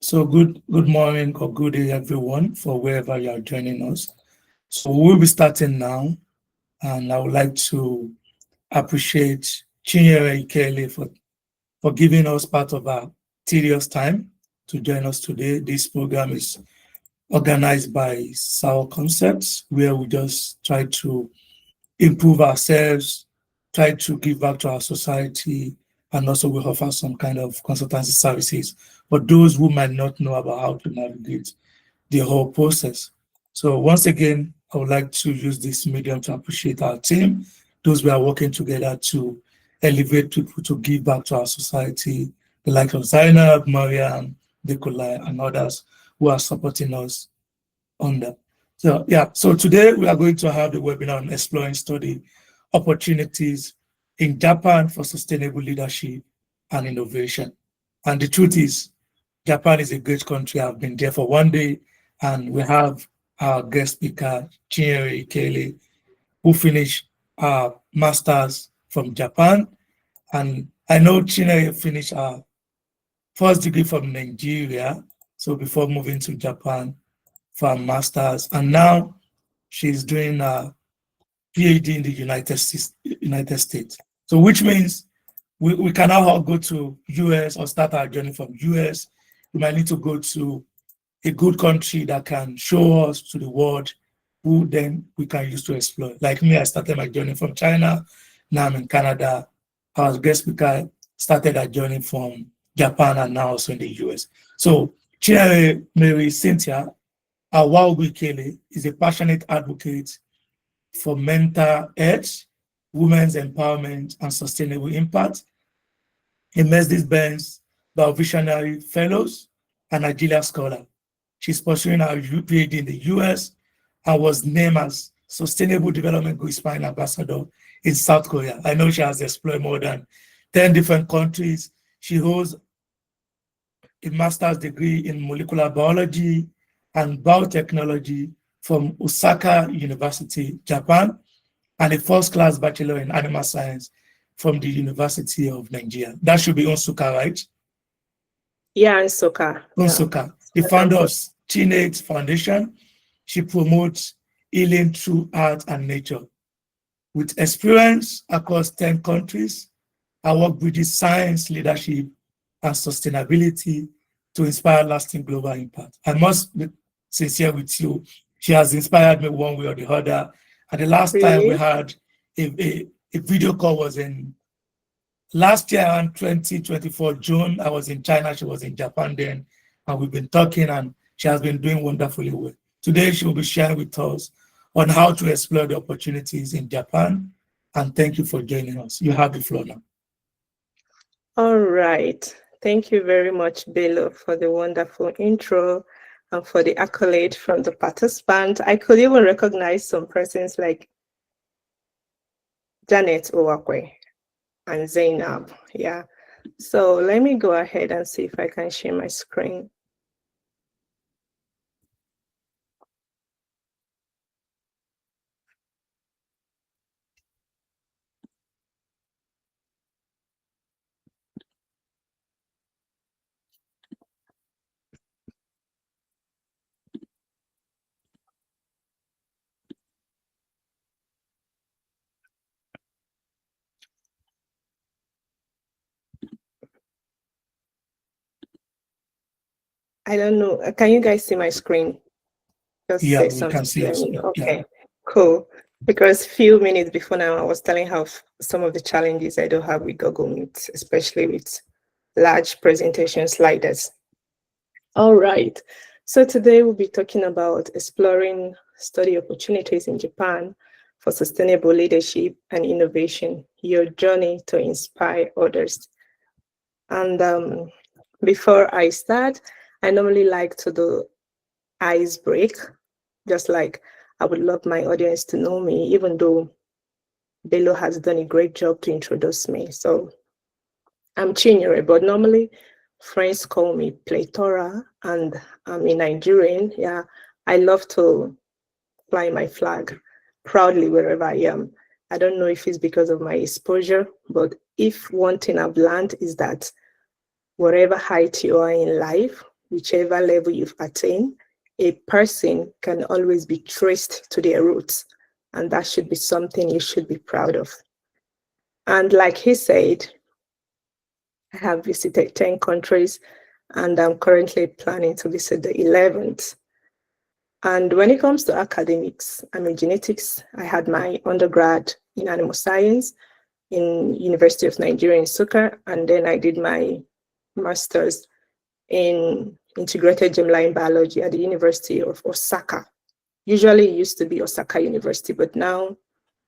So good morning or good day, everyone, for wherever you are joining us. So we'll be starting now, and I would like to appreciate Chinyere Ikele for giving us part of our tedious time to join us today. This program is organized by Sour Concepts, where we just try to improve ourselves, try to give back to our society, and also we offer some kind of consultancy services for those who might not know about how to navigate the whole process. So once again, I would like to use this medium to appreciate our team, those we are working together to elevate people to give back to our society, the likes of Zainab, Mariam, Nikolai, and others who are supporting us on that. So today we are going to have the webinar on exploring study opportunities in Japan for sustainable leadership and innovation. And the truth is, Japan is a great country. I've been there for one day, and we have our guest speaker, Chinyere Ikele, who finished her master's from Japan. And I know Chinyere finished her first degree from Nigeria, so before moving to Japan for her master's, and now she's doing a PhD in the United States. So which means we can now all go to US or start our journey from US. We might need to go to a good country that can show us to the world who then we can use to explore. Like me, I started my journey from China. Now I'm in Canada. Our guest speaker started a journey from Japan and now also in the US. So Chinyere Mary Cynthia Awaogu Ikele is a passionate advocate for mental health, women's empowerment, and sustainable impact. A Mercedes-Benz Biovisionary Fellows and Nigeria Scholar. She's pursuing her PhD in the US and was named as Sustainable Development Goal Inspiring Ambassador in South Korea. I know she has explored more than 10 different countries. She holds a master's degree in molecular biology and biotechnology from Osaka University, Japan, and a first-class bachelor in animal science from the University of Nigeria. That should be Nsukka, right? Yeah, Nsukka. Nsukka, the founder of Teenage Foundation. She promotes healing through art and nature. With experience across 10 countries, her work bridges science, leadership, and sustainability to inspire lasting global impact. I must be sincere with you. She has inspired me one way or the other. And the last time we had a video call was in last year in 2024, June. I was in China, she was in Japan then, and we've been talking and she has been doing wonderfully well. Today, she will be sharing with us on how to explore the opportunities in Japan. And thank you for joining us. You have the floor now. All right. Thank you very much, Bello, for the wonderful intro and for the accolade from the participants. I could even recognize some persons like Janet Owakwe and Zainab. Yeah. So let me go ahead and see if I can share my screen. I don't know. Can you guys see my screen? Just yeah, we can see it. Okay, cool. Because a few minutes before now, I was telling how some of the challenges I do have with Google Meet, especially with large presentation sliders. All right. So today we'll be talking about exploring study opportunities in Japan for sustainable leadership and innovation, your journey to inspire others. And before I start, I normally like to do ice break, just like I would love my audience to know me, even though Bello has done a great job to introduce me. So I'm Chinyere, but normally friends call me Plethora, and I'm a Nigerian. Yeah, I love to fly my flag proudly wherever I am. I don't know if it's because of my exposure, but if one thing I've learned is that whatever height you are in life, whichever level you've attained, a person can always be traced to their roots. And that should be something you should be proud of. And like he said, I have visited 10 countries and I'm currently planning to visit the 11th. And when it comes to academics, I'm in genetics. I had my undergrad in animal science in University of Nigeria in Nsukka, and then I did my master's in integrated germline biology at the University of Osaka. Usually it used to be Osaka University, but now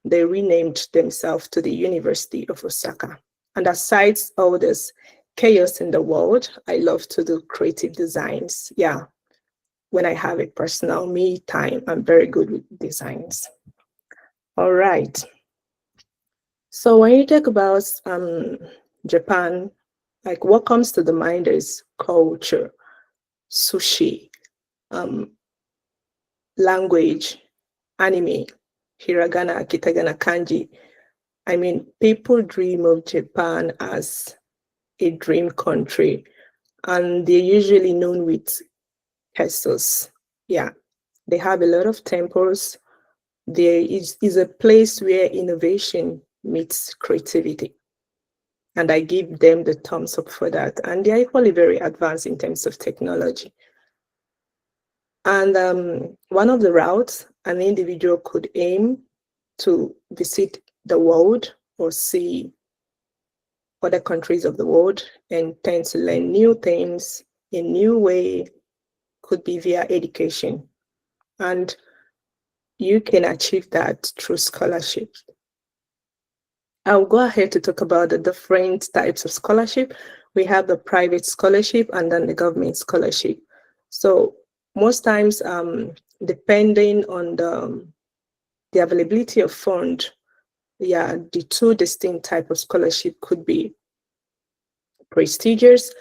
they renamed themselves to the University of Osaka. And aside all this chaos in the world, I love to do creative designs. Yeah. When I have a personal me time, I'm very good with designs. All right. So when you talk about Japan, like what comes to the mind is culture, sushi, language, anime, hiragana, kitagana, kanji. I mean, people dream of Japan as a dream country, and they're usually known with pesos. Yeah, they have a lot of temples. There is a place where innovation meets creativity. And I give them the thumbs up for that. And they're equally very advanced in terms of technology. And one of the routes an individual could aim to visit the world or see other countries of the world and tend to learn new things in new way could be via education. And you can achieve that through scholarship. I'll go ahead to talk about the different types of scholarship. We have the private scholarship and then the government scholarship. So most times, depending on the availability of fund, yeah, the two distinct types of scholarship could be prestigious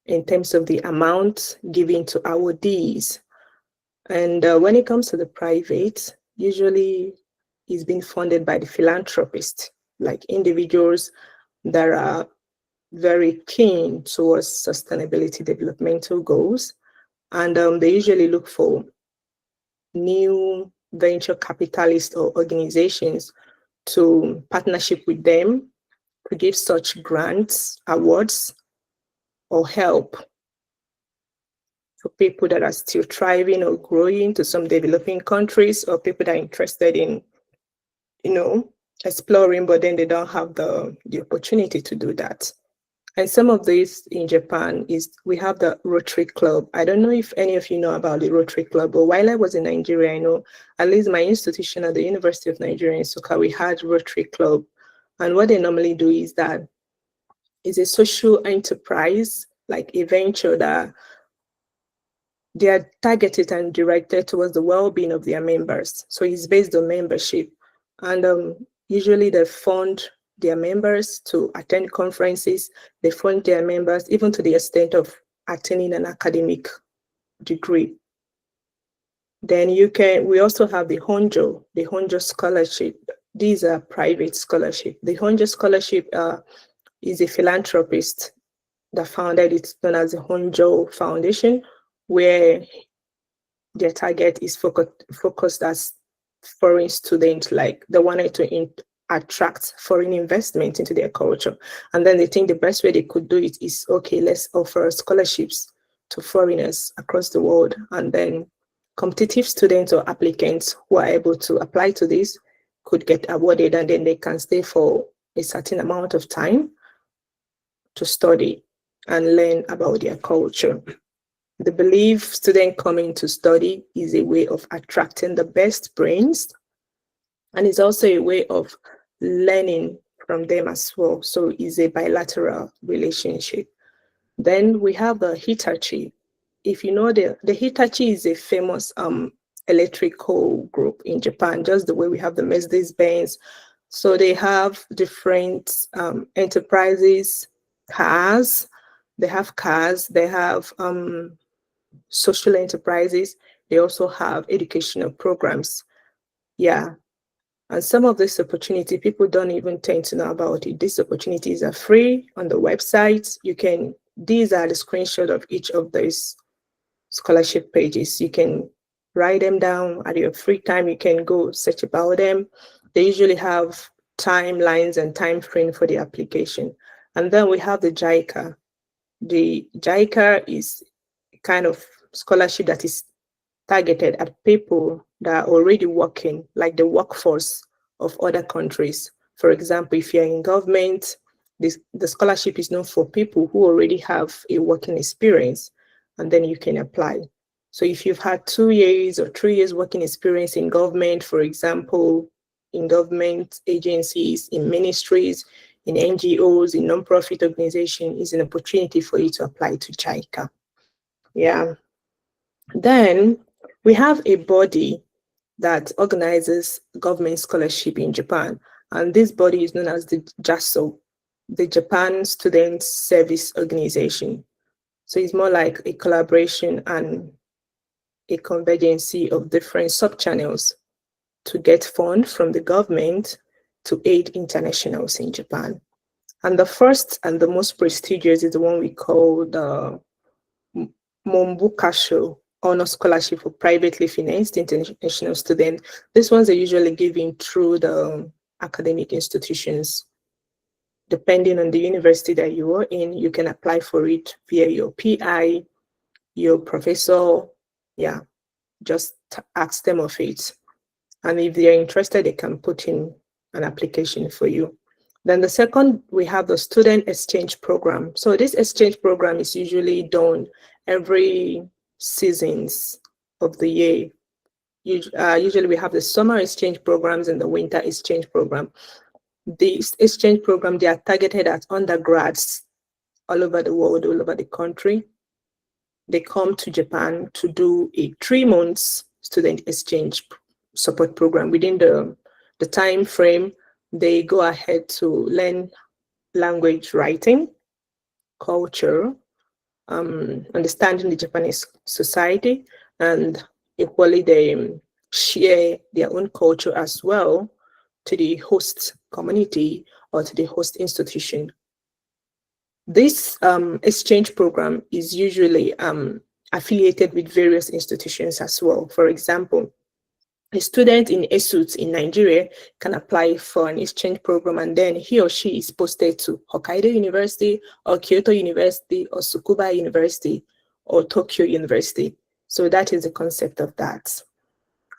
in terms of the amount given to awardees. And when it comes to the private, usually it's being funded by the philanthropist, like individuals that are very keen towards sustainability developmental goals. And they usually look for new venture capitalists or organizations to partnership with them to give such grants, awards, or help for people that are still thriving or growing to some developing countries, or people that are interested in, exploring, but then they don't have the opportunity to do that. And some of these in Japan is, we have the Rotary Club. I don't know if any of you know about the Rotary Club, but while I was in Nigeria, I know at least my institution at the University of Nigeria in Nsukka, we had Rotary Club. And what they normally do is that it's a social enterprise, like a venture that they are targeted and directed towards the well-being of their members. So it's based on membership. And usually they fund their members to attend conferences. They fund their members even to the extent of attaining an academic degree. Then we also have the Honjo Scholarship. These are private scholarship. The Honjo Scholarship is a philanthropist that founded it, known as the Honjo Foundation, where their target is focused as foreign students, like they wanted to attract foreign investment into their culture. And then they think the best way they could do it is, okay, let's offer scholarships to foreigners across the world. And then competitive students or applicants who are able to apply to this could get awarded, and then they can stay for a certain amount of time to study and learn about their culture. The belief student coming to study is a way of attracting the best brains, and it's also a way of learning from them as well. So it's a bilateral relationship. Then we have the Hitachi. If you know, the Hitachi is a famous electrical group in Japan, just the way we have the Mercedes-Benz. So they have different enterprises, cars. They have social enterprises. They also have educational programs. Yeah. And some of this opportunity, people don't even tend to know about it. These opportunities are free on the website. These are the screenshot of each of those scholarship pages. You can write them down at your free time. You can go search about them. They usually have timelines and time frame for the application. And then we have the JICA. The JICA is kind of scholarship that is targeted at people that are already working, like the workforce of other countries. For example, if you're in government, the scholarship is known for people who already have a working experience, and then you can apply. So if you've had 2 years or 3 years working experience in government, for example, in government agencies, in ministries, in NGOs, in non-profit organizations, is an opportunity for you to apply to JICA. Yeah. Then we have a body that organizes government scholarship in Japan, and this body is known as the JASO, the Japan Student Service Organization. So it's more like a collaboration and a convergence of different sub-channels to get funds from the government to aid internationals in Japan. And the first and the most prestigious is the one we call the Mombukasho Honor Scholarship for Privately Financed International Students. These ones are usually given through the academic institutions. Depending on the university that you are in, you can apply for it via your PI, your professor. Yeah, just ask them of it. And if they're interested, they can put in an application for you. Then the second, we have the student exchange program. So this exchange program is usually done every seasons of the year. Usually we have the summer exchange programs and the winter exchange program. These exchange program, they are targeted at undergrads all over the world, all over the country. They come to Japan to do a 3 months student exchange support program. Within the time frame, they go ahead to learn language writing, culture, understanding the Japanese society, and equally they share their own culture as well to the host community or to the host institution. This exchange program is usually affiliated with various institutions as well. For example, a student in ESUT in Nigeria can apply for an exchange program, and then he or she is posted to Hokkaido University or Kyoto University or Tsukuba University or Tokyo University. So that is the concept of that.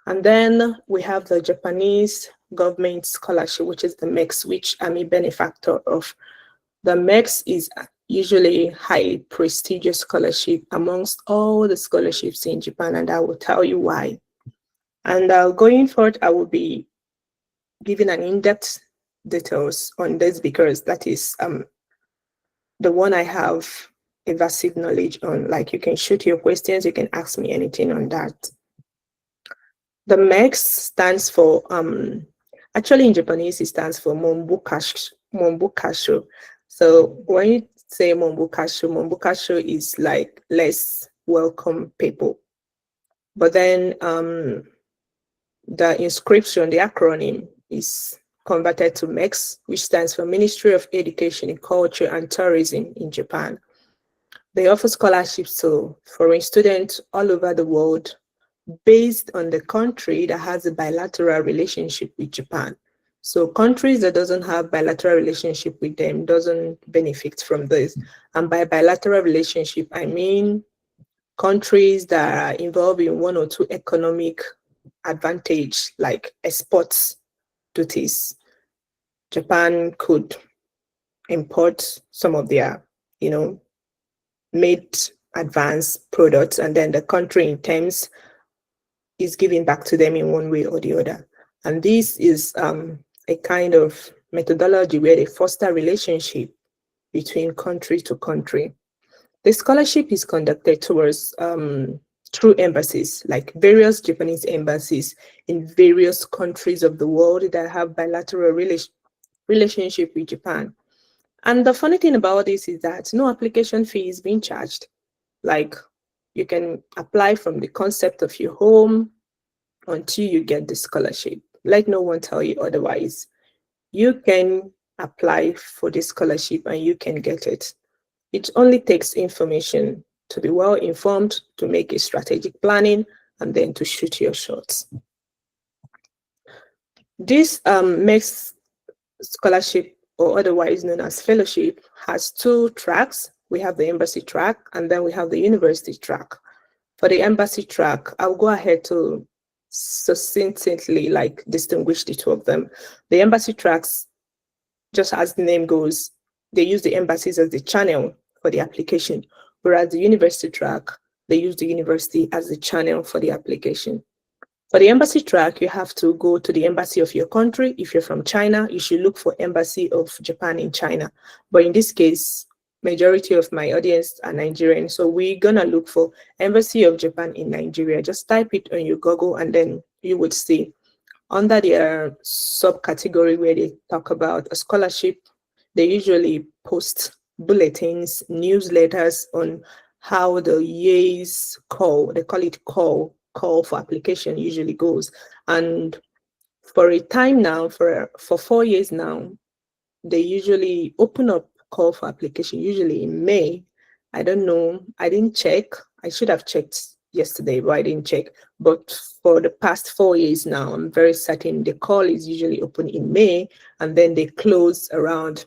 And then we have the Japanese government scholarship, which is the MEX, which I'm a benefactor of. The MEX is usually highly prestigious scholarship amongst all the scholarships in Japan, and I will tell you why. And going forward, I will be giving an in-depth details on this because that is the one I have a vast knowledge on. Like, you can shoot your questions, you can ask me anything on that. The MEX stands for, actually in Japanese, it stands for Mombukasho. So when you say Mombukasho is like less welcome people. But then the inscription, the acronym is converted to MEX, which stands for Ministry of Education, Culture and Tourism in Japan. They offer scholarships to foreign students all over the world based on the country that has a bilateral relationship with Japan. So countries that doesn't have bilateral relationship with them doesn't benefit from this. And by bilateral relationship, I mean countries that are involved in 1 or 2 economic advantage, like exports duties. Japan could import some of their, made advanced products, and then the country in terms is giving back to them in one way or the other. And this is a kind of methodology where they foster relationship between country to country. The scholarship is conducted towards through embassies, like various Japanese embassies in various countries of the world that have bilateral relationship with Japan. And the funny thing about this is that no application fee is being charged. Like, you can apply from the concept of your home until you get the scholarship. Let no one tell you otherwise. You can apply for the scholarship and you can get it. It only takes information to be well informed, to make a strategic planning, and then to shoot your shots. This makes scholarship, or otherwise known as fellowship, has two tracks. We have the embassy track, and then we have the university track. For the embassy track, I'll go ahead to succinctly distinguish the two of them. The embassy tracks, just as the name goes, they use the embassies as the channel for the application, whereas the university track, they use the university as the channel for the application. For the embassy track, you have to go to the embassy of your country. If you're from China, you should look for Embassy of Japan in China. But in this case, majority of my audience are Nigerian, so we're gonna look for Embassy of Japan in Nigeria. Just type it on your Google, and then you would see under their subcategory where they talk about a scholarship, they usually post bulletins, newsletters on how the YAYS call, they call it call for application usually goes. And for a time now, for 4 years now, they usually open up call for application, usually in May. I don't know, I didn't check. I should have checked yesterday, but I didn't check. But for the past 4 years now, I'm very certain the call is usually open in May, and then they close around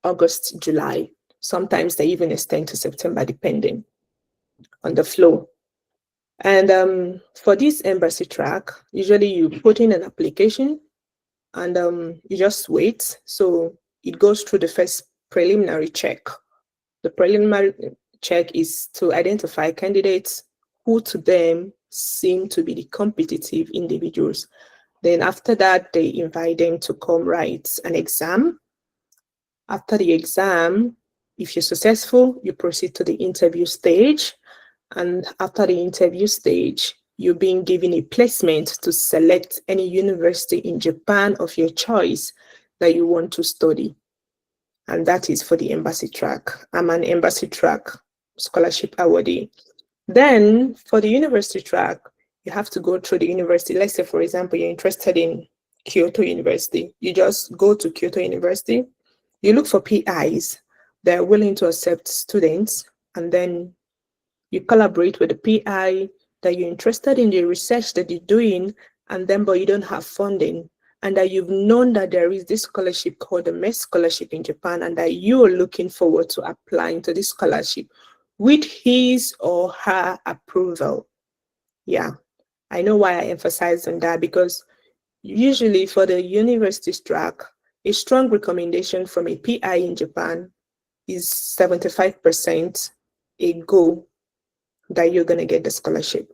August, July. Sometimes they even extend to September, depending on the flow. And for this embassy track, usually you put in an application, and you just wait. So it goes through the first preliminary check. The preliminary check is to identify candidates who to them seem to be the competitive individuals. Then after that, they invite them to come write an exam. After the exam, if you're successful, you proceed to the interview stage. And after the interview stage, you're being given a placement to select any university in Japan of your choice that you want to study. And that is for the embassy track. I'm an embassy track scholarship awardee. Then for the university track, you have to go through the university. Let's say, for example, you're interested in Kyoto University. You just go to Kyoto University. You look for PIs that are willing to accept students, and then you collaborate with the PI that you're interested in the research that you're doing, and then but you don't have funding, and that you've known that there is this scholarship called the MEST scholarship in Japan, and that you're looking forward to applying to this scholarship with his or her approval. Yeah, I know why I emphasize on that, because usually for the university's track, a strong recommendation from a PI in Japan is 75% a go that you're going to get the scholarship.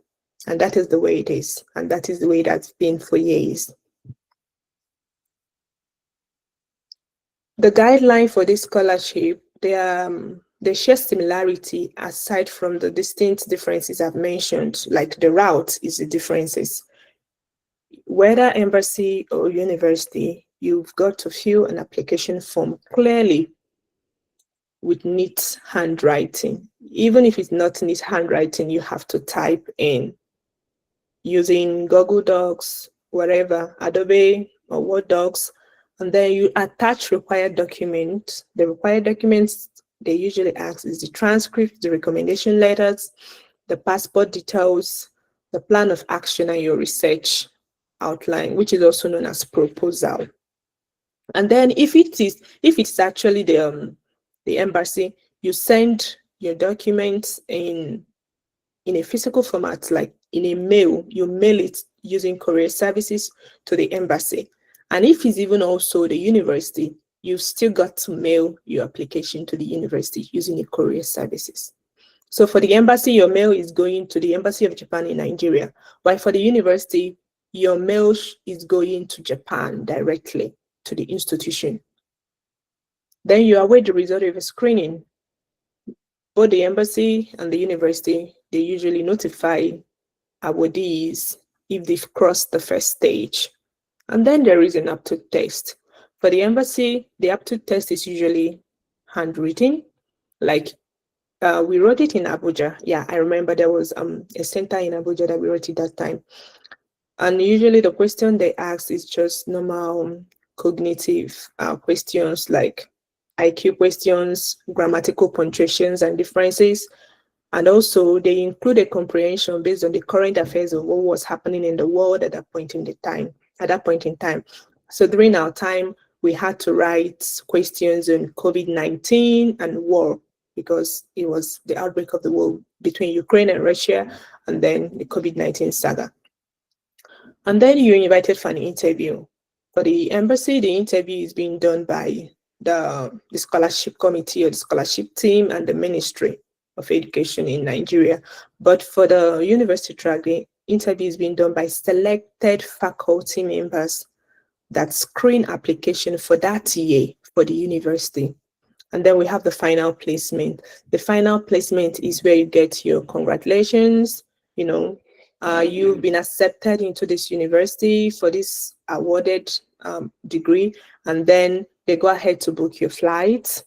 And that is the way it is. And that is the way that's been for years. The guideline for this scholarship, they share similarity aside from the distinct differences I've mentioned, like the route is the differences. Whether embassy or university, you've got to fill an application form clearly with neat handwriting. Even if it's not neat handwriting, you have to type in using Google Docs, whatever, Adobe or Word Docs, and then you attach required documents. The required documents they usually ask is the transcript, the recommendation letters, the passport details, the plan of action, and your research outline, which is also known as proposal. And then if it's actually the embassy, you send your documents in a physical format, like in a mail. You mail it using courier services to the embassy. And if it's even also the university, you've still got to mail your application to the university using the courier services. So for the embassy, your mail is going to the Embassy of Japan in Nigeria, while for the university, your mail is going to Japan directly to the institution. Then you await the result of a screening. Both the embassy and the university, they usually notify awardees if they've crossed the first stage. And then there is an aptitude test. For the embassy, the aptitude test is usually handwritten. Like we wrote it in Abuja. Yeah, I remember there was a center in Abuja that we wrote it that time. And usually the question they ask is just normal cognitive questions like IQ questions, grammatical punctuations and differences. And also they include a comprehension based on the current affairs of what was happening in the world at that point in time. So during our time, we had to write questions on COVID-19 and war, because it was the outbreak of the war between Ukraine and Russia, and then the COVID-19 saga. And then you're invited for an interview. For the embassy, the interview is being done by the scholarship committee or the scholarship team and the Ministry of Education in Nigeria. But for the university track, the interview is being done by selected faculty members that screen application for that year for the university. And then we have the final placement. The final placement is where you get your congratulations, you've been accepted into this university for this awarded degree, and then they go ahead to book your flight.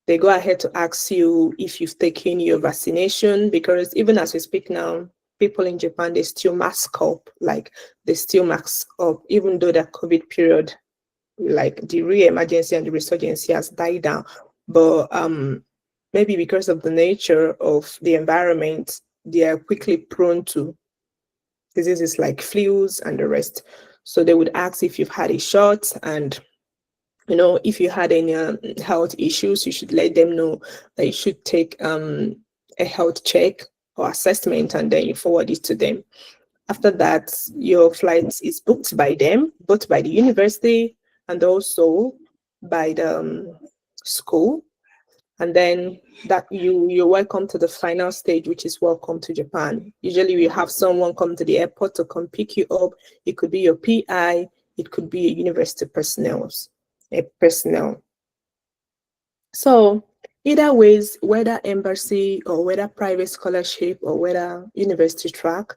They go ahead to ask you if you've taken your vaccination, because even as we speak now, people in Japan, they still mask up, even though the COVID period, like the re-emergency and the resurgency has died down. But maybe because of the nature of the environment, they are quickly prone to diseases like flus and the rest. So they would ask if you've had a shot, and if you had any health issues, you should let them know that you should take a health check or assessment, and then you forward it to them. After that, your flight is booked by them, both by the university and also by the school. And then that you're welcome to the final stage, which is welcome to Japan. Usually we have someone come to the airport to come pick you up. It could be your PI, it could be a university personnel. So either ways, whether embassy or whether private scholarship or whether university track,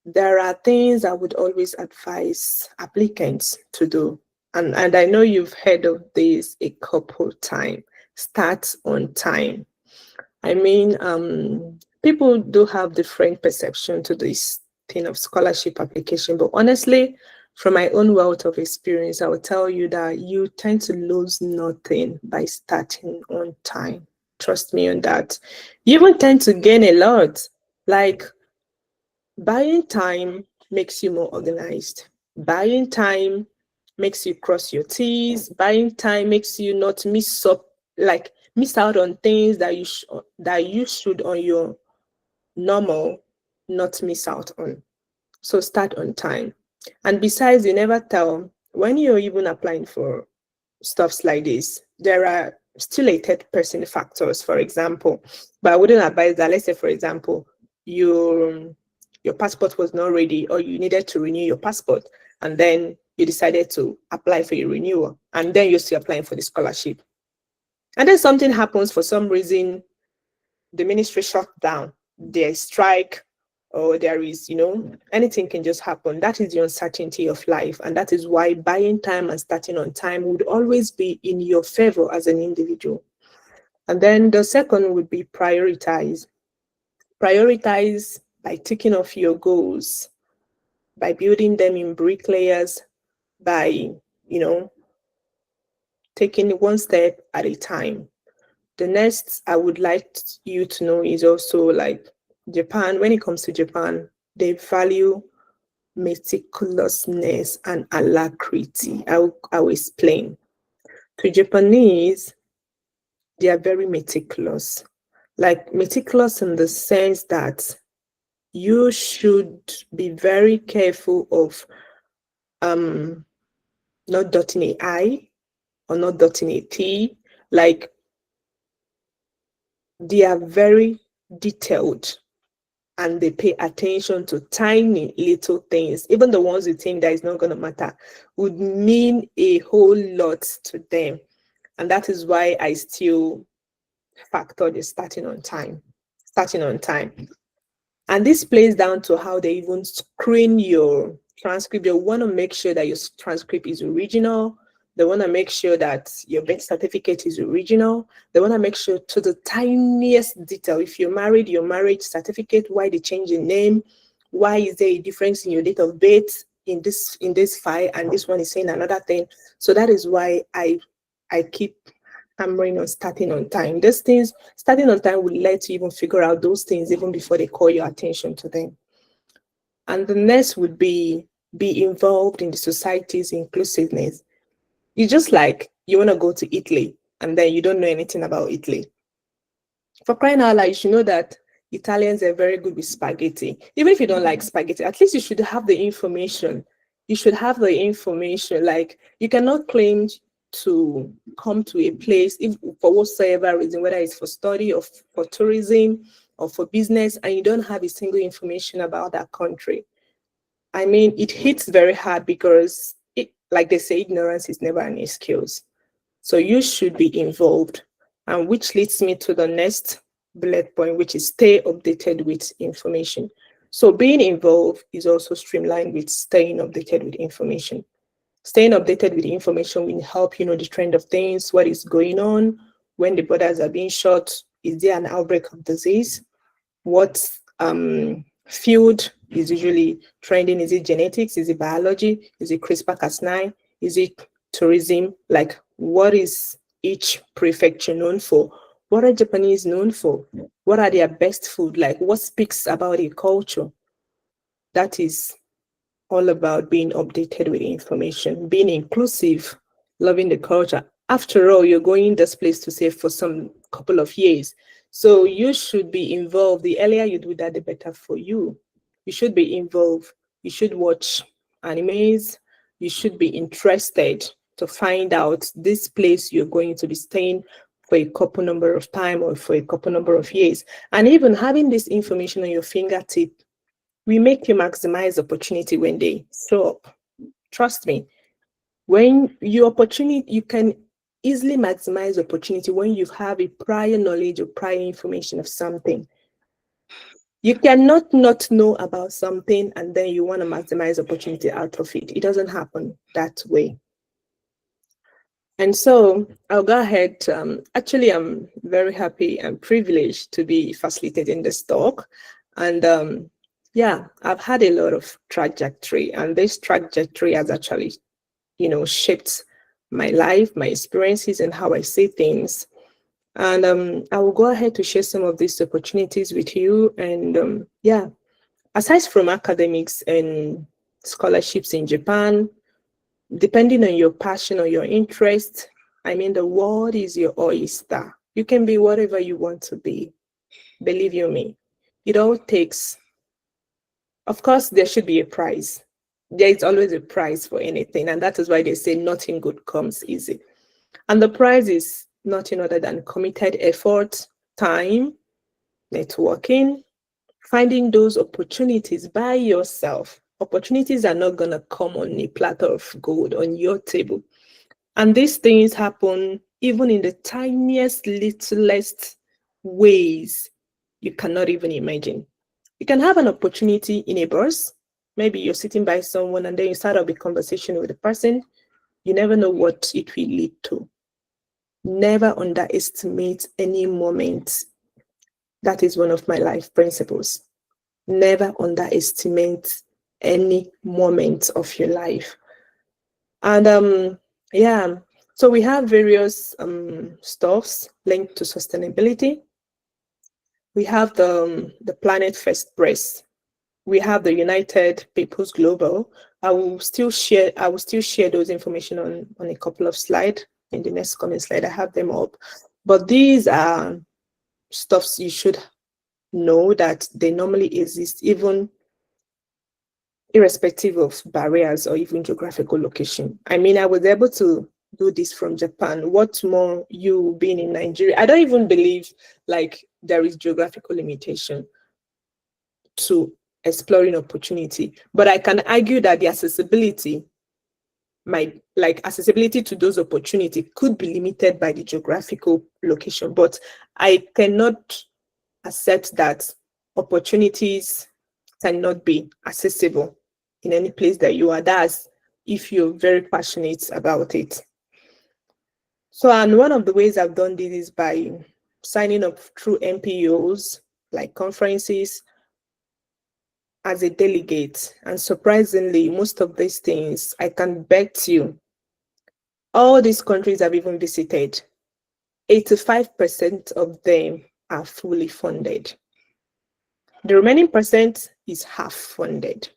there are things I would always advise applicants to do. And I know you've heard of this a couple times. Start on time. I mean, people do have different perception to this thing of scholarship application, but honestly, from my own wealth of experience, I will tell you that you tend to lose nothing by starting on time. Trust me on that. You even tend to gain a lot. Like, buying time makes you more organized. Buying time makes you cross your T's. Buying time makes you not miss out on things that you should on your normal not miss out on. So start on time. And besides, you never tell when you're even applying for stuffs like this, there are still a third person factors, for example. But I wouldn't advise that. Let's say, for example, your passport was not ready, or you needed to renew your passport, and then you decided to apply for your renewal, and then you're still applying for the scholarship. And then something happens for some reason, the ministry shut down, there's strike, or there is, anything can just happen. That is the uncertainty of life. And that is why buying time and starting on time would always be in your favor as an individual. And then the second would be prioritize. Prioritize by ticking off your goals, by building them in brick layers, by, taking one step at a time. The next I would like you to know is also like Japan. When it comes to Japan, they value meticulousness and alacrity. I will explain. To Japanese, they are very meticulous. Like meticulous in the sense that you should be very careful of not dotting an I or not dotting a T. Like, they are very detailed and they pay attention to tiny little things. Even the ones you think that is not going to matter would mean a whole lot to them. And that is why I still factor the starting on time. And this plays down to how they even screen your transcript. They want to make sure that your transcript is original. They want to make sure that your birth certificate is original. They want to make sure to the tiniest detail. If you're married, your marriage certificate, why they change the name? Why is there a difference in your date of birth in this file, and this one is saying another thing? So that is why I keep hammering on starting on time. Those things, starting on time will let you even figure out those things even before they call your attention to them. And the next would be involved in the society's inclusiveness. It's just like you want to go to Italy and then you don't know anything about Italy. For crying out loud, you should know that Italians are very good with spaghetti. Even if you don't like spaghetti, at least you should have the information. You should have the information. Like, you cannot claim to come to a place if for whatsoever reason, whether it's for study or for tourism or for business, and you don't have a single information about that country. I mean, it hits very hard because, like they say, ignorance is never an excuse. So you should be involved. And which leads me to the next bullet point, which is stay updated with information. So being involved is also streamlined with staying updated with information. Staying updated with information will help you know the trend of things, what is going on, when the borders are being shut, is there an outbreak of disease, what field is usually trending, is it genetics, is it biology, is it CRISPR-Cas9, is it tourism, like what is each prefecture known for? What are Japanese known for? What are their best food? Like what speaks about a culture? That is all about being updated with information, being inclusive, loving the culture. After all, you're going this place to stay for some couple of years. So you should be involved. The earlier you do that, the better for you. You should be involved. You should watch animes. You should be interested to find out this place you're going to be staying for a couple number of time or for a couple number of years. And even having this information on your fingertip, we make you maximize opportunity when they show up. Trust me, when your opportunity, you can easily maximize opportunity when you have a prior knowledge or prior information of something. You cannot not know about something and then you want to maximize opportunity out of it. It doesn't happen that way. And so I'll go ahead. Actually, I'm very happy and privileged to be facilitating this talk. And yeah, I've had a lot of trajectory, and this trajectory has actually, shaped my life, my experiences, and how I see things. And I will go ahead to share some of these opportunities with you. And yeah, aside from academics and scholarships in Japan, depending on your passion or your interest, I mean, the world is your oyster. You can be whatever you want to be. Believe you me, it all takes, of course, there should be a price. There is always a price for anything. And that is why they say nothing good comes easy. And the price is nothing other than committed effort, time, networking, finding those opportunities by yourself. Opportunities are not going to come on a platter of gold on your table. And these things happen even in the tiniest, littlest ways you cannot even imagine. You can have an opportunity in a bus. Maybe you're sitting by someone and then you start up a conversation with the person. You never know what it will lead to. Never underestimate any moment. That is one of my life principles. Never underestimate any moment of your life. And yeah, so we have various stuffs linked to sustainability. We have the Planet First Press. We have the United Peoples Global. I will still share those information on a couple of slides. In the next coming slide, I have them up. But these are stuffs you should know that they normally exist, even irrespective of barriers or even geographical location. I mean, I was able to do this from Japan. What more you being in Nigeria? I don't even believe like there is geographical limitation to exploring opportunity, but I can argue that the accessibility to those opportunities could be limited by the geographical location, but I cannot accept that opportunities cannot be accessible in any place that you are. That's if you're very passionate about it. So, and one of the ways I've done this is by signing up through NPOs, like conferences, as a delegate. And surprisingly, most of these things, I can bet you, all these countries I've even visited, 85% of them are fully funded. The remaining percent is half funded.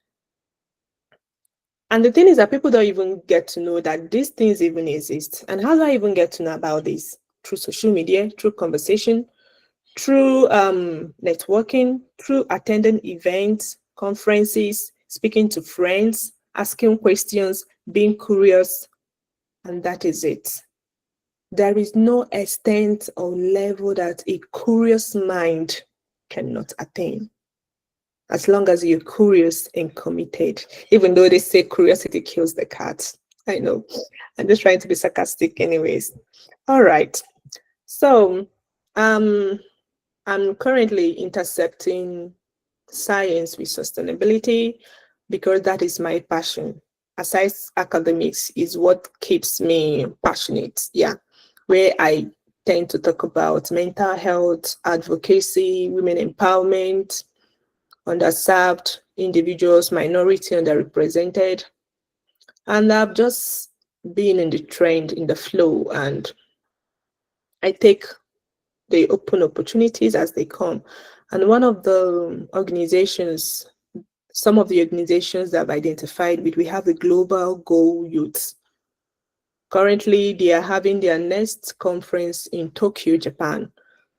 And the thing is that people don't even get to know that these things even exist. And how do I even get to know about this? Through social media, through conversation, through networking, through attending events, conferences, speaking to friends, asking questions, being curious, and that is it. There is no extent or level that a curious mind cannot attain. As long as you're curious and committed, even though they say curiosity kills the cat. I know. I'm just trying to be sarcastic anyways. All right. So I'm currently intercepting science with sustainability because that is my passion. Aside academics is what keeps me passionate. Yeah. Where I tend to talk about mental health, advocacy, women empowerment, underserved individuals, minority, underrepresented. And I've just been in the trend, in the flow, and I take the open opportunities as they come. And one of the organizations, some of the organizations that I've identified with, we have the Global Goal Youth. Currently, they are having their next conference in Tokyo, Japan.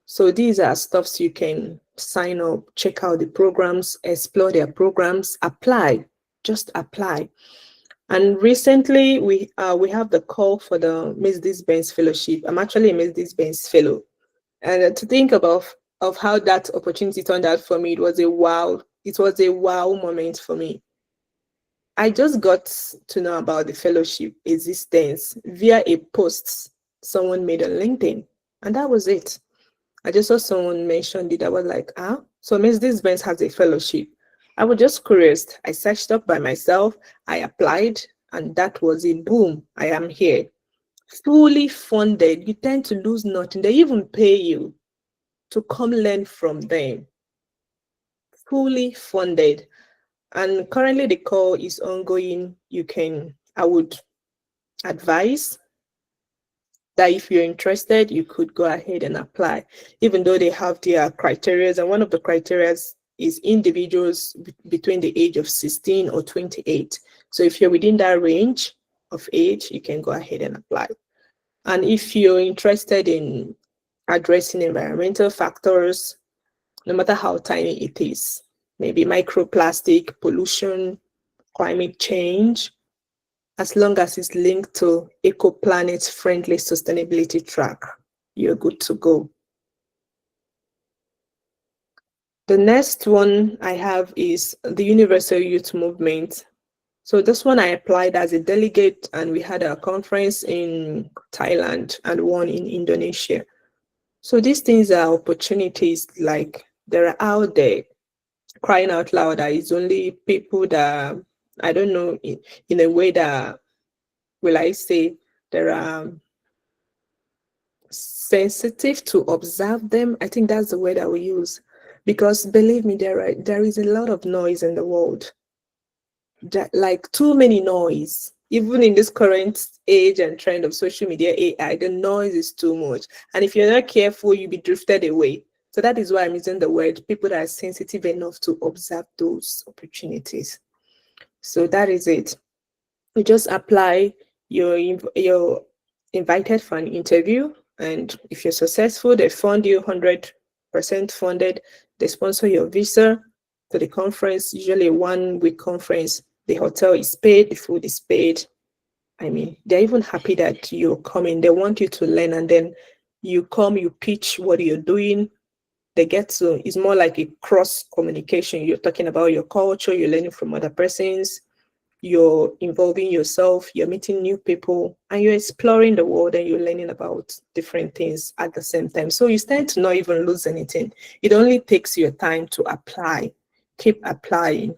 So these are stuffs you can sign up, check out the programs, explore their programs, apply, just apply. And recently we have the call for the Mercedes-Benz Fellowship. I'm actually a Mercedes-Benz Fellow. And to think of how that opportunity turned out for me, it was a wow moment for me. I just got to know about the fellowship existence via a post someone made on LinkedIn. And that was it. I just saw someone mentioned it. I was like, so Mercedes-Benz has a fellowship. I was just curious. I searched up by myself. I applied, and that was it. Boom, I am here. Fully funded. You tend to lose nothing. They even pay you to come learn from them. Fully funded. And currently the call is ongoing. I would advise that if you're interested, you could go ahead and apply, even though they have their criteria. And one of the criteria is individuals between the age of 16 or 28. So if you're within that range of age, you can go ahead and apply. And if you're interested in addressing environmental factors, no matter how tiny it is, maybe microplastic, pollution, climate change, as long as it's linked to EcoPlanet friendly sustainability track, you're good to go. The next one I have is the Universal Youth Movement. So this one I applied as a delegate, and we had a conference in Thailand and one in Indonesia. So these things are opportunities, like they're out there crying out loud. That it's only people that, I don't know, in a way that, will I say, they're sensitive to observe them. I think that's the word I will use, because believe me, there is a lot of noise in the world, like too many noise. Even in this current age and trend of social media, AI, the noise is too much. And if you're not careful, you'll be drifted away. So that is why I'm using the word people that are sensitive enough to observe those opportunities. So that is it. You just apply, you're invited for an interview, and if you're successful, they fund you 100% funded. They sponsor your visa to the conference, usually a 1-week conference. The hotel is paid, the food is paid. I mean, they're even happy that you're coming. They want you to learn, and then you come, you pitch what you're doing. They get to, it's more like a cross communication. You're talking about your culture, you're learning from other persons, you're involving yourself, you're meeting new people, and you're exploring the world, and you're learning about different things at the same time. So you tend to not even lose anything. It only takes your time to apply. Keep applying.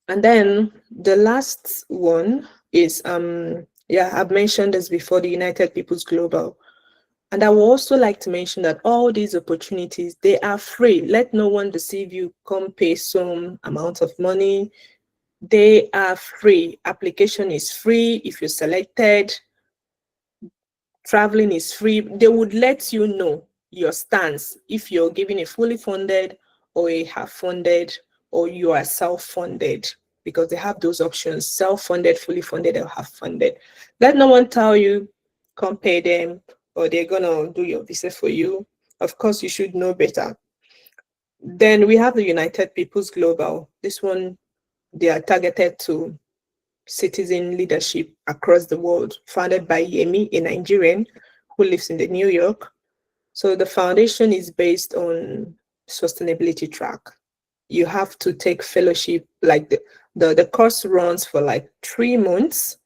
And then the last one is, I've mentioned this before, the United Peoples Global. And I would also like to mention that all these opportunities, they are free. Let no one deceive you. Come pay some amount of money. They are free. Application is free. If you're selected, Traveling is free. They would let you know your stance if you're giving a fully funded or a half funded or you are self-funded, because they have those options: self-funded, fully funded, or half funded. Let no one tell you come pay them or they're gonna do your visa for you. Of course, you should know better. Then we have the United Peoples Global. This one, they are targeted to citizen leadership across the world, founded by Yemi, a Nigerian who lives in the New York. So the foundation is based on sustainability track. You have to take fellowship, like the course runs for like 3 months,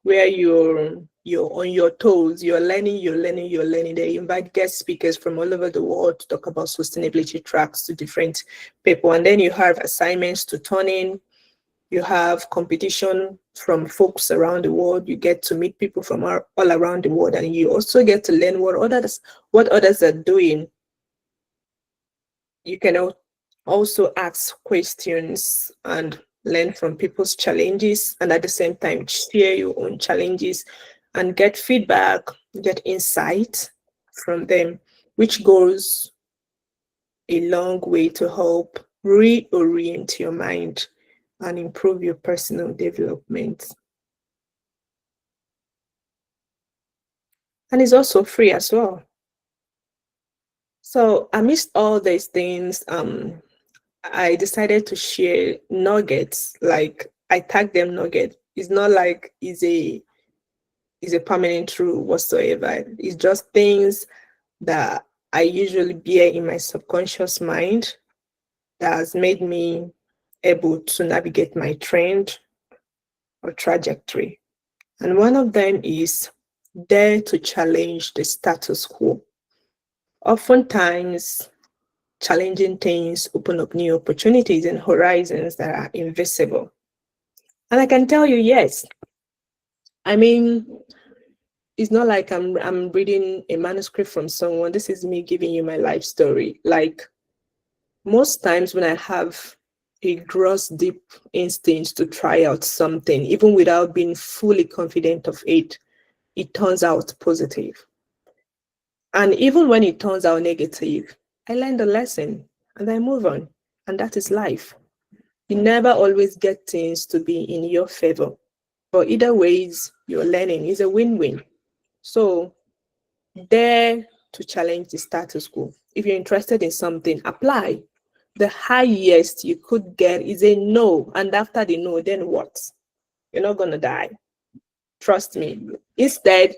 where you're on your toes, you're learning. They invite guest speakers from all over the world to talk about sustainability tracks to different people. And then you have assignments to turn in. You have competition from folks around the world. You get to meet people from all around the world, and you also get to learn what others are doing. You can also ask questions and learn from people's challenges, and at the same time share your own challenges and get feedback, get insight from them, which goes a long way to help reorient your mind and improve your personal development. And it's also free as well. So amidst all these things, I decided to share nuggets. Like, I tag them nuggets. It's not like it's a permanent rule whatsoever. It's just things that I usually bear in my subconscious mind that has made me able to navigate my trend or trajectory. And one of them is dare to challenge the status quo. Oftentimes, challenging things open up new opportunities and horizons that are invisible. And I can tell you, yes. I mean, it's not like I'm reading a manuscript from someone. This is me giving you my life story. Like, most times when I have a gross deep instinct to try out something, even without being fully confident of it, it turns out positive. And even when it turns out negative, I learn the lesson and I move on. And that is life. You never always get things to be in your favor. But either ways, you're learning. It's a win-win. So dare to challenge the status quo. If you're interested in something, apply. The highest you could get is a no. And after the no, then what? You're not going to die. Trust me. Instead,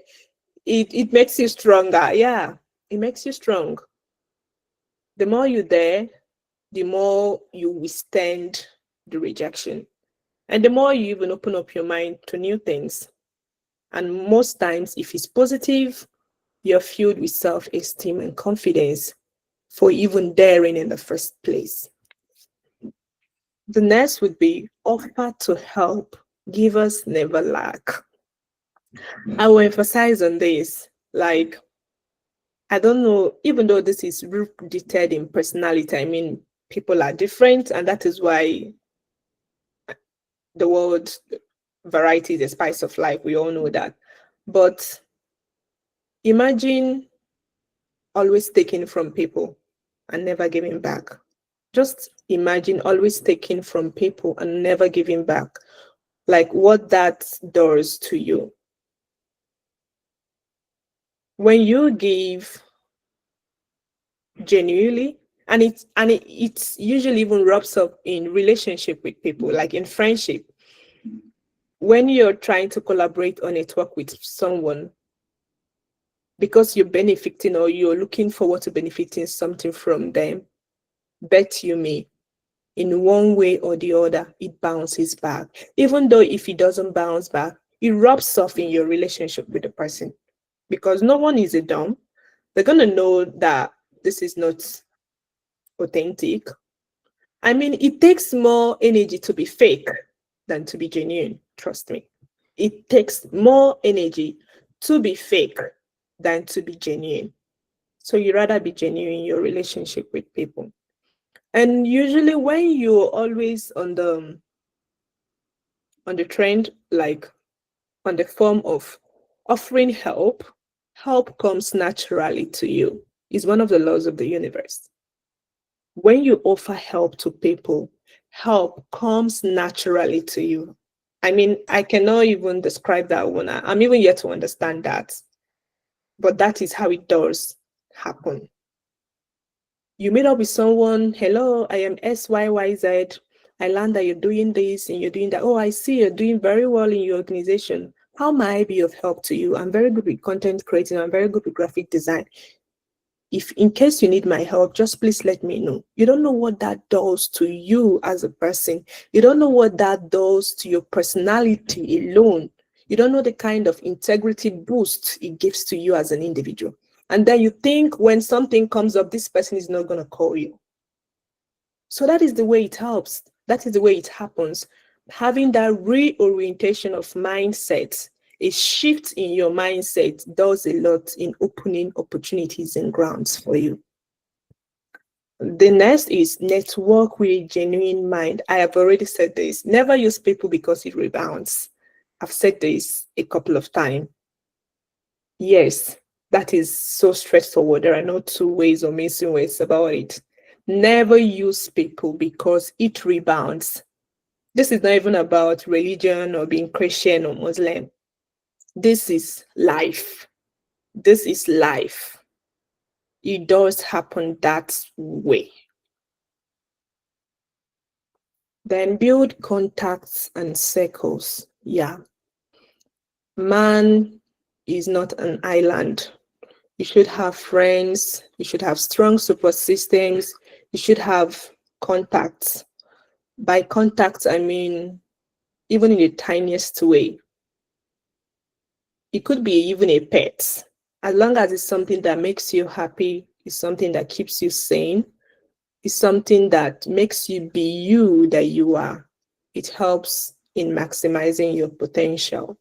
it makes you stronger. Yeah, it makes you strong. The more you dare, the more you withstand the rejection. And the more you even open up your mind to new things. And most times, if it's positive, you're filled with self-esteem and confidence for even daring in the first place. The next would be offer to help. Givers never lack. I will emphasize on this. Like, I don't know, even though this is rooted in personality, I mean, people are different, and that is why the word variety is the spice of life. We all know that. But imagine always taking from people and never giving back. Just imagine always taking from people and never giving back. Like, what that does to you. When you give genuinely, and it's usually even rubs up in relationship with people, like in friendship. When you're trying to collaborate or network with someone, because you're benefiting or you're looking forward to benefiting something from them, bet you me, in one way or the other, it bounces back. Even though if it doesn't bounce back, it rubs off in your relationship with the person. Because no one is a dumb. They're going to know that this is not authentic. I mean, it takes more energy to be fake than to be genuine. Trust me. It takes more energy to be fake than to be genuine. So you rather be genuine in your relationship with people. And usually when you're always on the trend, like on the form of offering help, help comes naturally to you. It's one of the laws of the universe. When you offer help to people, help comes naturally to you. I mean, I cannot even describe that one. I'm even yet to understand that. But that is how it does happen. You meet up with someone, hello, I am XYYZ. I learned that you're doing this and you're doing that. Oh, I see you're doing very well in your organization. How may I be of help to you? I'm very good with content creating. I'm very good with graphic design. If in case you need my help, just please let me know. You don't know what that does to you as a person. You don't know what that does to your personality alone. You don't know the kind of integrity boost it gives to you as an individual. And then you think when something comes up, this person is not going to call you. So that is the way it helps. That is the way it happens. Having that reorientation of mindset, a shift in your mindset does a lot in opening opportunities and grounds for you. The next is network with a genuine mind. I have already said this. Never use people because it rebounds. I've said this a couple of times. Yes, that is so straightforward. There are no two ways or missing ways about it. Never use people because it rebounds. This is not even about religion or being Christian or Muslim. This is life. This is life. It does happen that way. Then build contacts and circles. Yeah. Man is not an island. You should have friends. You should have strong support systems. You should have contacts. By contacts, I mean, even in the tiniest way. It could be even a pet. As long as it's something that makes you happy, it's something that keeps you sane, it's something that makes you be you that you are. It helps in maximizing your potential.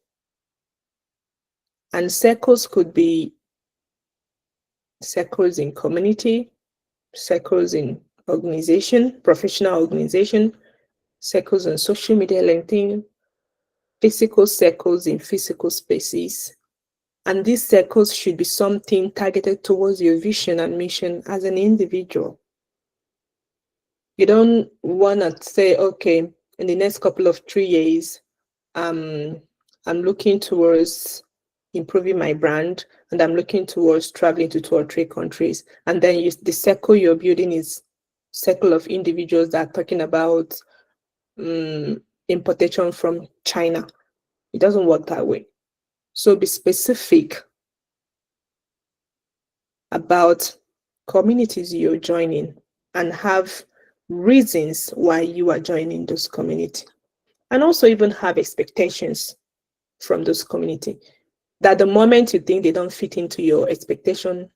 And circles could be circles in community, circles in organization, professional organization, circles on social media, LinkedIn, physical circles in physical spaces. And these circles should be something targeted towards your vision and mission as an individual. You don't want to say, okay, in the next couple of 3 years, I'm looking towards improving my brand and I'm looking towards traveling to 2 or 3 countries. And then the circle you're building is circle of individuals that are talking about importation from China. It doesn't work that way. So be specific about communities you're joining and have reasons why you are joining those communities. And also even have expectations from those community that the moment you think they don't fit into your expectation,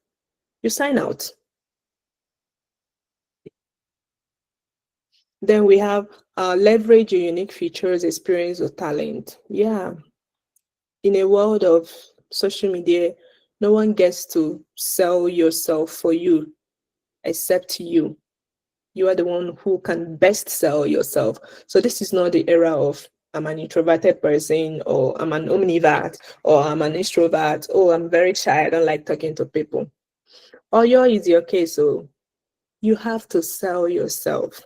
you sign out. Then we have leverage your unique features, experience, or talent. Yeah. In a world of social media, no one gets to sell yourself for you except you. You are the one who can best sell yourself. So this is not the era of I'm an introverted person, or I'm an omnivert, or I'm an extrovert, or I'm very shy, I don't like talking to people. Or is your case, so you have to sell yourself.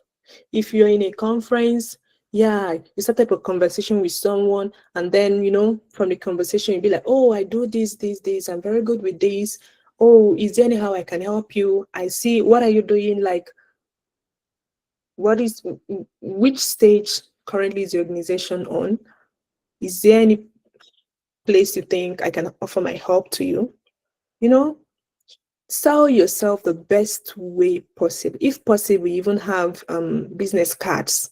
If you're in a conference, yeah, you start up a conversation with someone, and then, from the conversation, you'll be like, oh, I do this, I'm very good with this. Oh, is there anyhow I can help you? I see, what are you doing? Like, which stage currently is the organization on? Is there any place you think I can offer my help to you? Sell yourself the best way possible. If possible, even have business cards.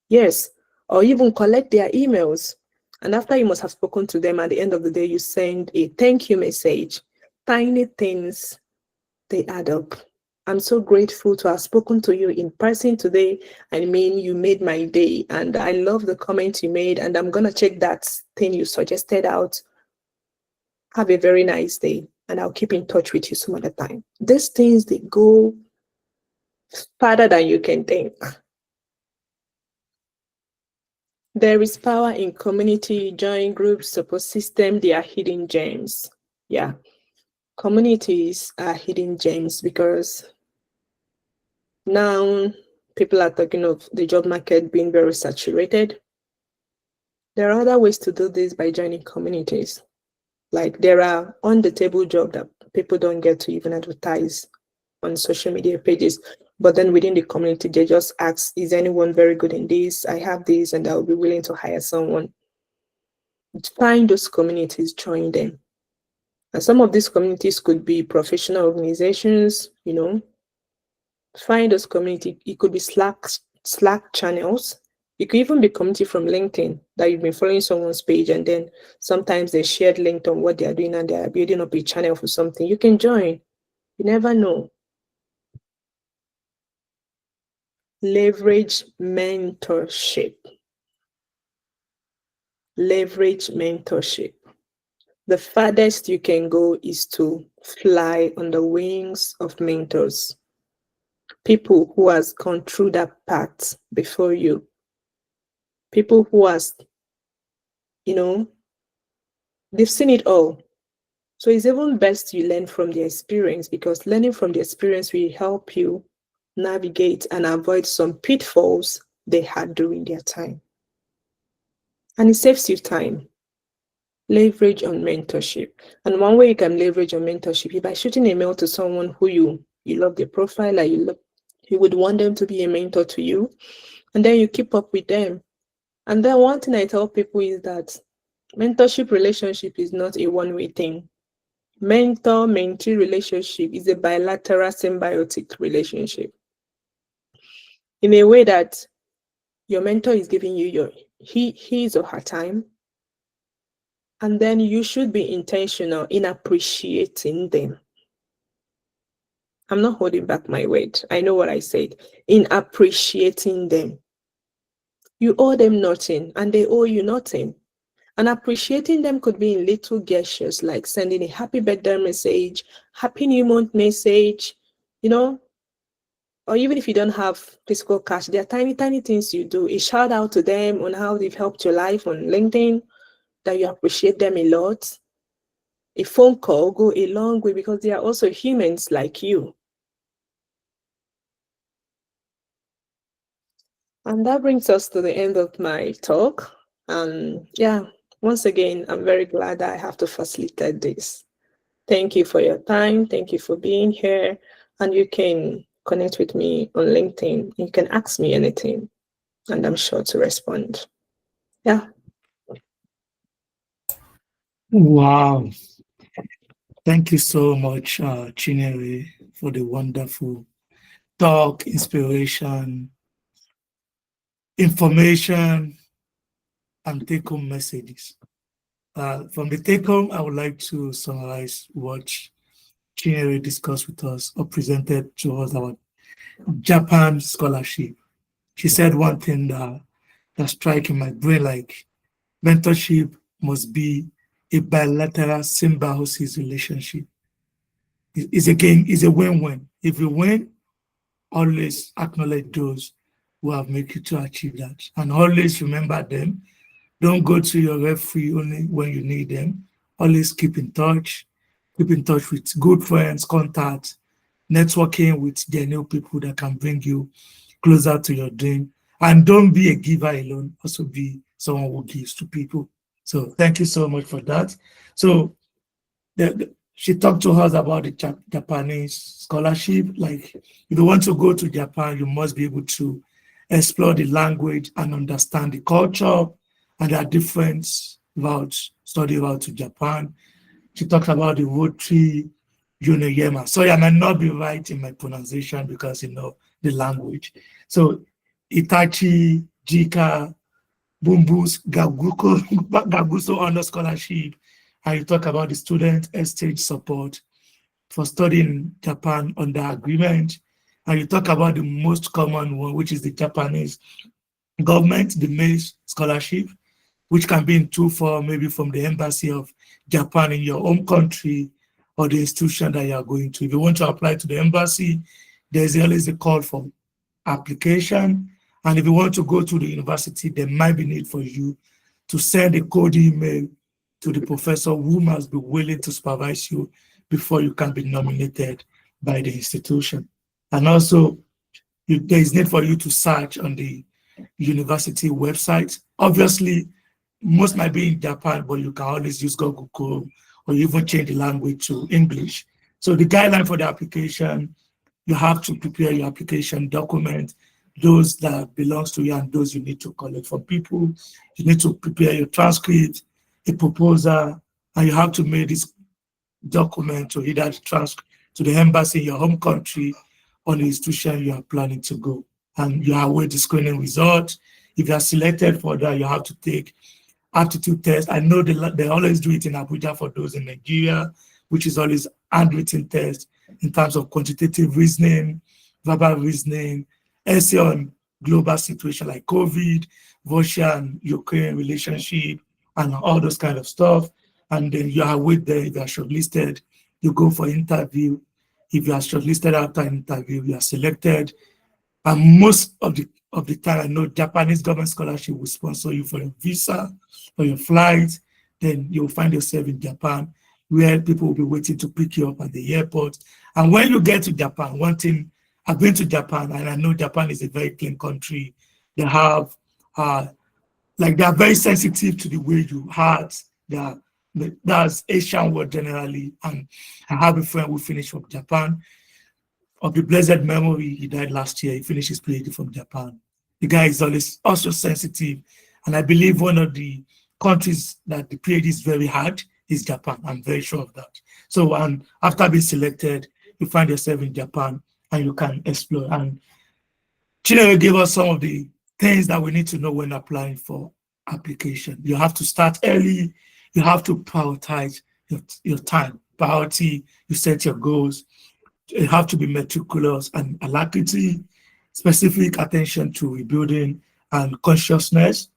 Yes, or even collect their emails. And after you must have spoken to them, at the end of the day, you send a thank you message. Tiny things, they add up. I'm so grateful to have spoken to you in person today. I mean, you made my day, and I love the comment you made, and I'm going to check that thing you suggested out. Have a very nice day, and I'll keep in touch with you some other time. These things, they go farther than you can think. There is power in community, join groups, support system. They are hidden gems. Yeah. communities are hidden gems, because now people are talking of the job market being very saturated. There are other ways to do this by joining communities. Like, there are on-the-table jobs that people don't get to even advertise on social media pages. But then within the community, they just ask, is anyone very good in this? I have this, and I'll be willing to hire someone. Find those communities, join them. And some of these communities could be professional organizations, Find those community. It could be Slack channels. It could even be community from LinkedIn, that you've been following someone's page, and then sometimes they shared linked on what they are doing and they are building up a channel for something. You can join. You never know. Leverage mentorship. Leverage mentorship. The farthest you can go is to fly on the wings of mentors. People who has gone through that path before you. People who has, they've seen it all. So it's even best you learn from their experience, because learning from the experience will help you navigate and avoid some pitfalls they had during their time. And it saves you time. Leverage on mentorship. And one way you can leverage on mentorship is by shooting a mail to someone who you love their profile, like you would want them to be a mentor to you, and then you keep up with them. And then one thing I tell people is that mentorship relationship is not a one-way thing. Mentor-mentee relationship is a bilateral symbiotic relationship, in a way that your mentor is giving you his or her time, and then you should be intentional in appreciating them. I'm not holding back my word. I know what I said. In appreciating them. You owe them nothing, and they owe you nothing. And appreciating them could be in little gestures, like sending a happy birthday message, happy new month message, or even if you don't have physical cash, there are tiny, tiny things you do. A shout out to them on how they've helped your life on LinkedIn, that you appreciate them a lot. A phone call go a long way, because they are also humans like you. And that brings us to the end of my talk. And once again, I'm very glad that I have to facilitate this. Thank you for your time. Thank you for being here. And you can connect with me on LinkedIn. You can ask me anything, and I'm sure to respond. Yeah. Wow. Thank you so much, Chinyere, for the wonderful talk, inspiration, information, and take-home messages. From the take-home, I would like to summarize what Chinyere discussed with us or presented to us about Japan scholarship. She said one thing that struck in my brain, like mentorship must be a bilateral symbiosis relationship. It's a game, it's a win-win. If you win, always acknowledge those who have made you to achieve that. And always remember them. Don't go to your referee only when you need them. Always keep in touch. Keep in touch with good friends, contacts, networking with genuine people that can bring you closer to your dream. And don't be a giver alone. Also be someone who gives to people. So thank you so much for that. So she talked to us about the Japanese scholarship. Like, if you want to go to Japan, you must be able to explore the language and understand the culture and their different routes, study route to Japan. She talked about the Rotary Uniyama. Sorry, I might not be right in my pronunciation because the language. So Itachi, Jika, Bumbus, Gaguso Honor Scholarship, and you talk about the student exchange support for studying Japan under agreement, and you talk about the most common one, which is the Japanese government, the maize scholarship, which can be in two forms, maybe from the embassy of Japan in your home country or the institution that you are going to. If you want to apply to the embassy, there's always a call for application. And if you want to go to the university, there might be need for you to send a code email to the professor who must be willing to supervise you before you can be nominated by the institution. And also, there is need for you to search on the university website. Obviously, most might be in Japan, but you can always use Google Chrome or even change the language to English. So the guideline for the application, you have to prepare your application document, those that belongs to you and those you need to collect from people. You need to prepare your transcript, a proposal, and you have to make this document to either the transcript to the embassy in your home country or the institution you are planning to go. And you await the screening result. If you are selected for that, you have to take aptitude test. I know they always do it in Abuja for those in Nigeria, which is always handwritten test in terms of quantitative reasoning, verbal reasoning, essay on global situation like COVID, Russia and Ukraine relationship, and all those kind of stuff. And then you are with them. If you are shortlisted, you go for interview. If you are shortlisted after an interview, you are selected. And most of the time, I know Japanese government scholarship will sponsor you for your visa, for your flight. Then you'll find yourself in Japan, where people will be waiting to pick you up at the airport. And when you get to Japan, one thing, I've been to Japan, and I know Japan is a very clean country. They have, they are very sensitive to the way you act. That's Asian world generally. And I have a friend who finished from Japan. Of the blessed memory, he died last year. He finished his PhD from Japan. The guy is always also sensitive. And I believe one of the countries that the PhD is very hard is Japan. I'm very sure of that. So after being selected, you find yourself in Japan and you can explore. And Chinere gave us some of the things that we need to know when applying for application. You have to start early. You have to prioritize your time. Priority, you set your goals. You have to be meticulous and alacrity, specific attention to rebuilding and consciousness,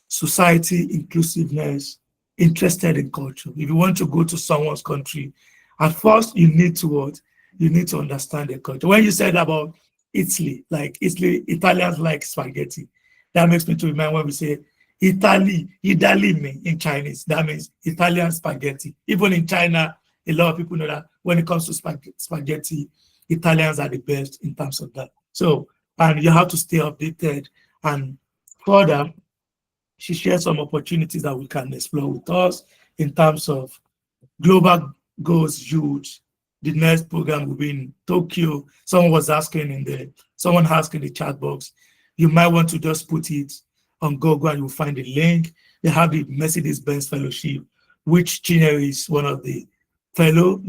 society, inclusiveness, interested in culture. If you want to go to someone's country, at first you need to what? You need to understand their culture. When you said about Italy, like Italy, Italians like spaghetti. That makes me to remind when we say Italy in Chinese, that means Italian spaghetti. Even in China, a lot of people know that when it comes to spaghetti, Italians are the best in terms of that. So, and you have to stay updated. And further, she shares some opportunities that we can explore with us in terms of global goals huge. The next program will be in Tokyo. Someone asked in the chat box. You might want to just put it on Google and you'll find the link. They have the Mercedes-Benz Fellowship, which Chinere is one of the fellow.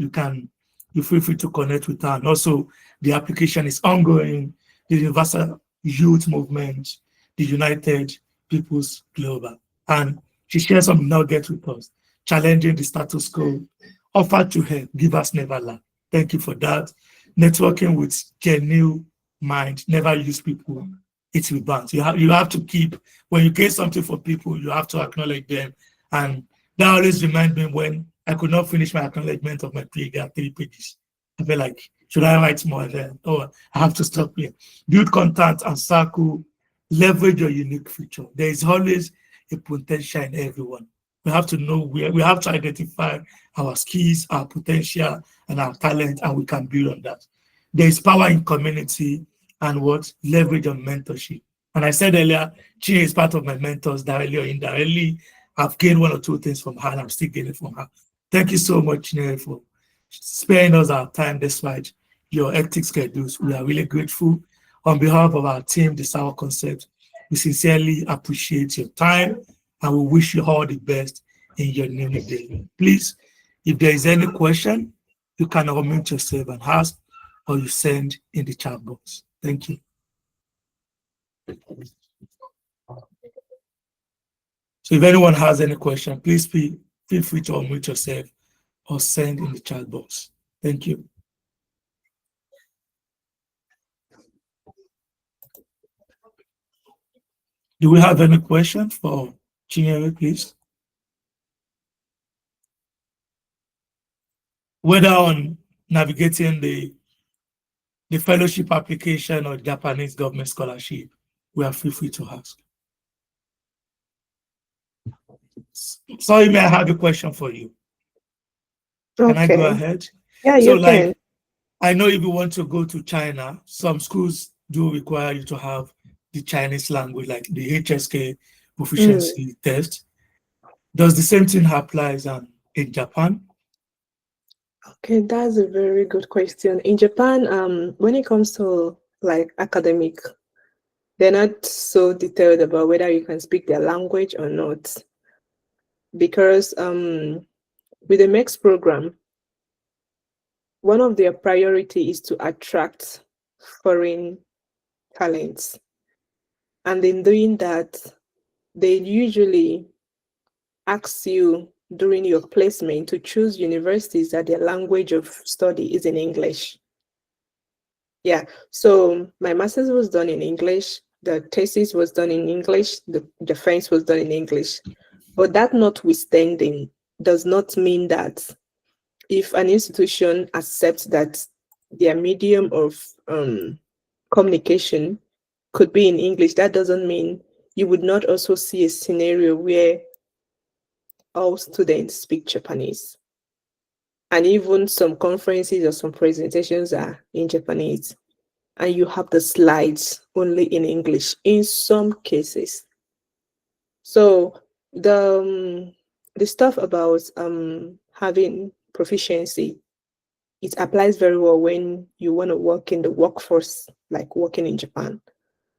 You feel free to connect with her. And also the application is ongoing. The Universal Youth Movement, the United People's Global. And she shares some nuggets with us, challenging the status quo, offer to help, give us never lack. Thank you for that. Networking with genuine mind, never use people, it will bounce. You have to keep, when you get something for people, you have to acknowledge them. And that always reminds me when I could not finish my acknowledgement of my PhD at 3 pages. I feel like, should I write more then? Oh, I have to stop here. Build content and circle, leverage your unique feature. There is always a potential in everyone. We have to know we have to identify our skills, our potential, and our talent, and we can build on that. There is power in community and what? Leverage on mentorship. And I said earlier, she is part of my mentors directly or indirectly. I've gained 1 or 2 things from her, and I'm still gaining from her. Thank you so much, Chinere, for sparing us our time despite your hectic schedules. We are really grateful. On behalf of our team, the Sour Concept, we sincerely appreciate your time and we wish you all the best in your new day. Please, if there is any question, you can unmute yourself and ask, or you send in the chat box. Thank you. So if anyone has any question, please feel free to unmute yourself or send in the chat box. Thank you. Do we have any question for Chinere, please? Whether on navigating the fellowship application or Japanese government scholarship, we are free to ask. Sorry, may I have a question for you? Okay. Can I go ahead? Yeah, So you like, can. I know if you want to go to China, some schools do require you to have the Chinese language, like the HSK Mm. proficiency test. Does the same thing apply in Japan? Okay, that's a very good question. In Japan, when it comes to like academic, they're not so detailed about whether you can speak their language or not. Because with the MEX program, one of their priority is to attract foreign talents. And in doing that, they usually ask you during your placement to choose universities that their language of study is in English. Yeah, so my master's was done in English, the thesis was done in English, the defense was done in English. But that notwithstanding does not mean that if an institution accepts that their medium of communication could be in English, that doesn't mean you would not also see a scenario where all students speak Japanese. And even some conferences or some presentations are in Japanese. And you have the slides only in English in some cases. So the stuff about having proficiency, it applies very well when you want to work in the workforce, like working in Japan.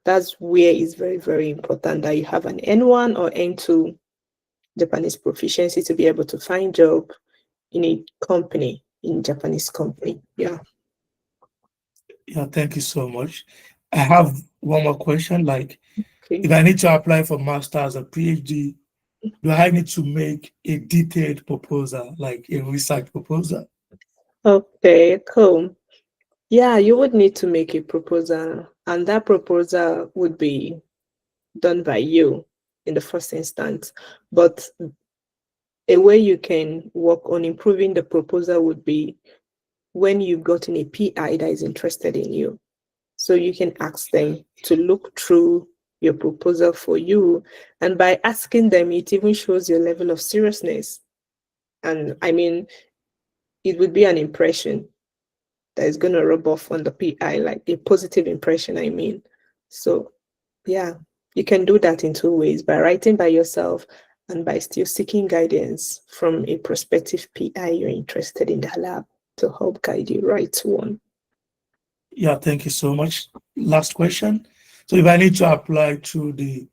That's where it's very, very important that you have an N1 or N2 Japanese proficiency to be able to find job in a company, in Japanese company. Yeah. Yeah, thank you so much. I have one more question. Like, Okay. if I need to apply for master's or PhD, do I need to make a detailed proposal, like a research proposal? Okay, cool. Yeah, you would need to make a proposal, and that proposal would be done by you in the first instance. But a way you can work on improving the proposal would be when you've gotten a PI that is interested in you. So you can ask them to look through your proposal for you. And by asking them, it even shows your level of seriousness. And I mean, it would be an impression that is going to rub off on the PI, like a positive impression, I mean. So, yeah, you can do that in two ways, by writing by yourself and by still seeking guidance from a prospective PI you're interested in the lab to help guide you right to one. Yeah, thank you so much. Last question. So if I need to apply to the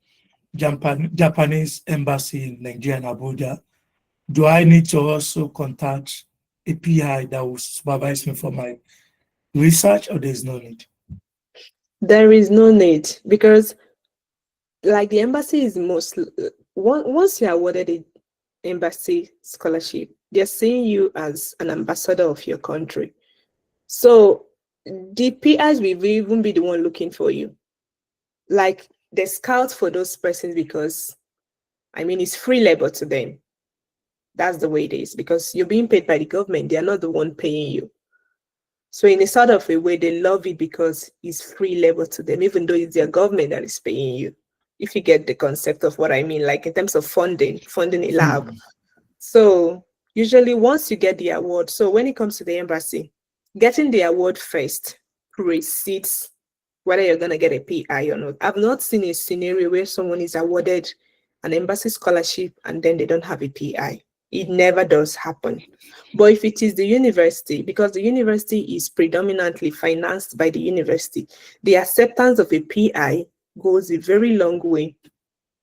Japanese embassy in Nigeria and Abuja, do I need to also contact a PI that will supervise me for my research, or there's no need? There is no need because, like, the embassy is most, once you're awarded an embassy scholarship, they're seeing you as an ambassador of your country. So the PIs will even be the one looking for you. Like, they scout for those persons because, I mean, it's free labor to them. That's the way it is because you're being paid by the government. They're not the one paying you. So in a sort of a way, they love it because it's free labor to them, even though it's their government that is paying you. If you get the concept of what I mean, like in terms of funding a lab. So usually once you get the award, so when it comes to the embassy, getting the award first precedes whether you're going to get a PI or not. I've not seen a scenario where someone is awarded an embassy scholarship and then they don't have a PI. It never does happen. But if it is the university, because the university is predominantly financed by the university, the acceptance of a PI goes a very long way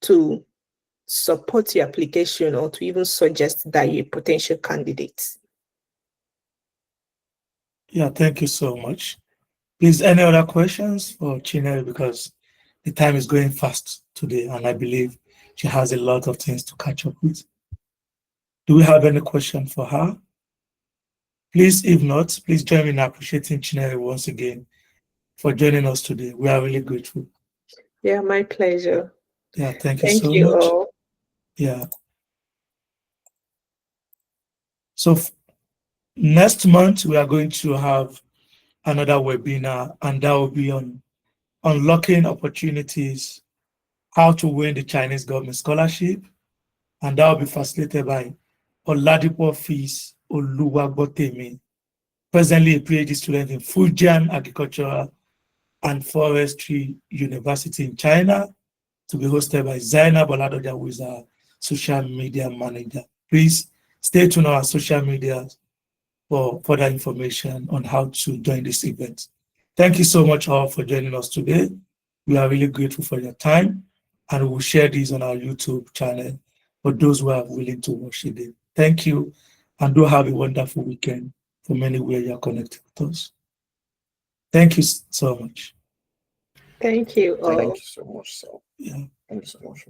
to support your application or to even suggest that you're a potential candidate. Yeah, thank you so much. Please, any other questions for Chinere, because the time is going fast today and I believe she has a lot of things to catch up with. Do we have any question for her? Please, if not, please join me in appreciating Chinere once again for joining us today. We are really grateful. Yeah, my pleasure. Yeah, thank you Thank so you much. all. Yeah. So next month, we are going to have another webinar, and that will be on unlocking opportunities, how to win the Chinese government scholarship, and that will be facilitated by Oladipo Fis Oluwagbotemi. presently a PhD student in Fujian Agricultural and Forestry University in China, to be hosted by Zainab Oladoja, who is our social media manager. Please stay tuned on our social media for further information on how to join this event. Thank you so much all for joining us today. We are really grateful for your time, and we will share this on our YouTube channel for those who are willing to watch it. Thank you, and do have a wonderful weekend from anywhere you're connected with us. Thank you so much. Thank you all. Thank you so much, sir. Yeah. Thank you so much.